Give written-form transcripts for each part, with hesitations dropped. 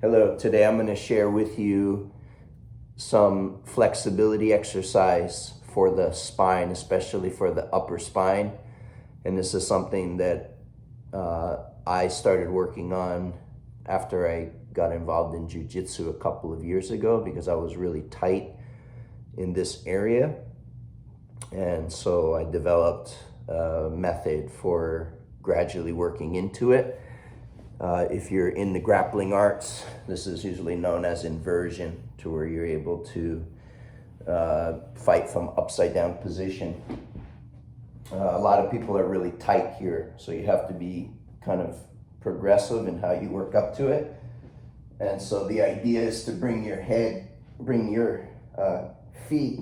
Hello, today I'm going to share with you some flexibility exercise for the spine, especially for the upper spine. And this is something that I started working on after I got involved in jujitsu a couple of years ago because I was really tight in this area. And so I developed a method for gradually working into it. If you're in the grappling arts, this is usually known as inversion, to where you're able to fight from upside down position. A lot of people are really tight here, so you have to be kind of progressive in how you work up to it. And so the idea is to bring your feet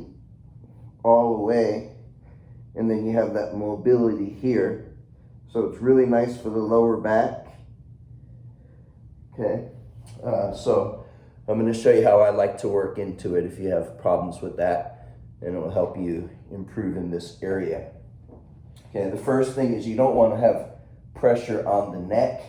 all the way, and then you have that mobility here. So it's really nice for the lower back. Okay, so I'm going to show you how I like to work into it if you have problems with that, and it will help you improve in this area. Okay, the first thing is you don't want to have pressure on the neck.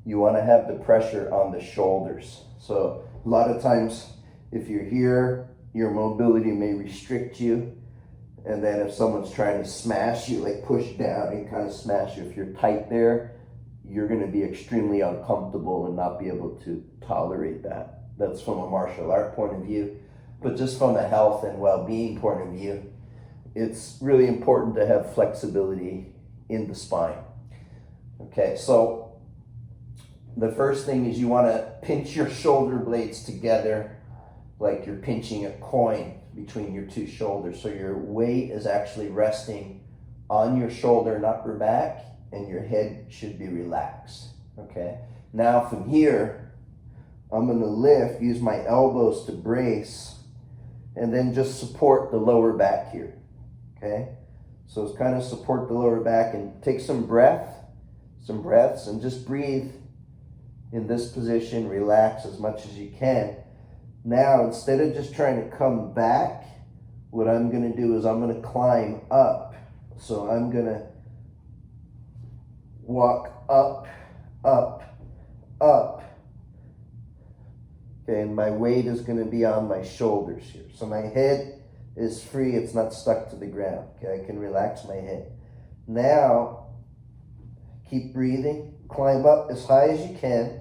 You want to have the pressure on the shoulders. So a lot of times if you're here, your mobility may restrict you. And then if someone's trying to smash you, like push down and kind of smash you, if you're tight there, you're going to be extremely uncomfortable and not be able to tolerate that. That's from a martial art point of view. But just from a health and well-being point of view, it's really important to have flexibility in the spine. Okay, so the first thing is you want to pinch your shoulder blades together like you're pinching a coin between your two shoulders. So your weight is actually resting on your shoulder and upper back, and your head should be relaxed. Okay, now from here, I'm going to lift, use my elbows to brace, and then just support the lower back here. Okay, so it's kind of support the lower back and take some breaths, and just breathe in this position. Relax as much as you can. Now, instead of just trying to come back, what I'm going to do is I'm going to climb up. So I'm going to walk up, up, up. Okay, and my weight is going to be on my shoulders here. So my head is free, it's not stuck to the ground. Okay, I can relax my head. Now, keep breathing, climb up as high as you can,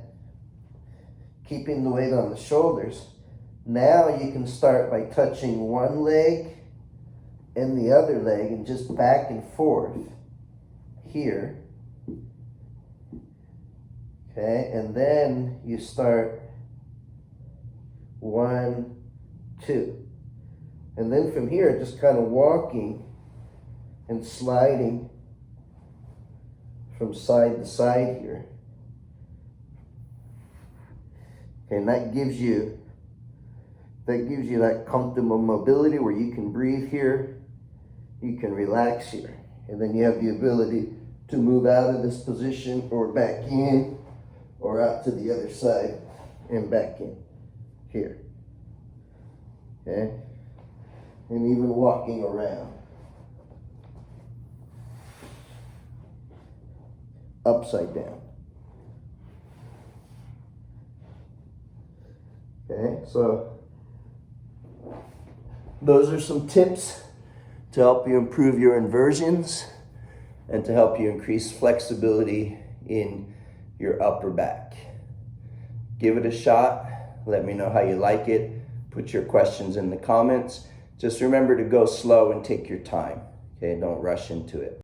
keeping the weight on the shoulders. Now you can start by touching one leg and the other leg and just back and forth here. Okay, and then you start 1, 2. And then from here, just kind of walking and sliding from side to side here. Okay, and that gives you that comfortable mobility where you can breathe here, you can relax here, and then you have the ability to move out of this position or back in, or out to the other side and back in here. Okay, and even walking around upside down. Okay, so those are some tips to help you improve your inversions and to help you increase flexibility in your upper back. Give it a shot. Let me know how you like it. Put your questions in the comments. Just remember to go slow and take your time. Okay, don't rush into it.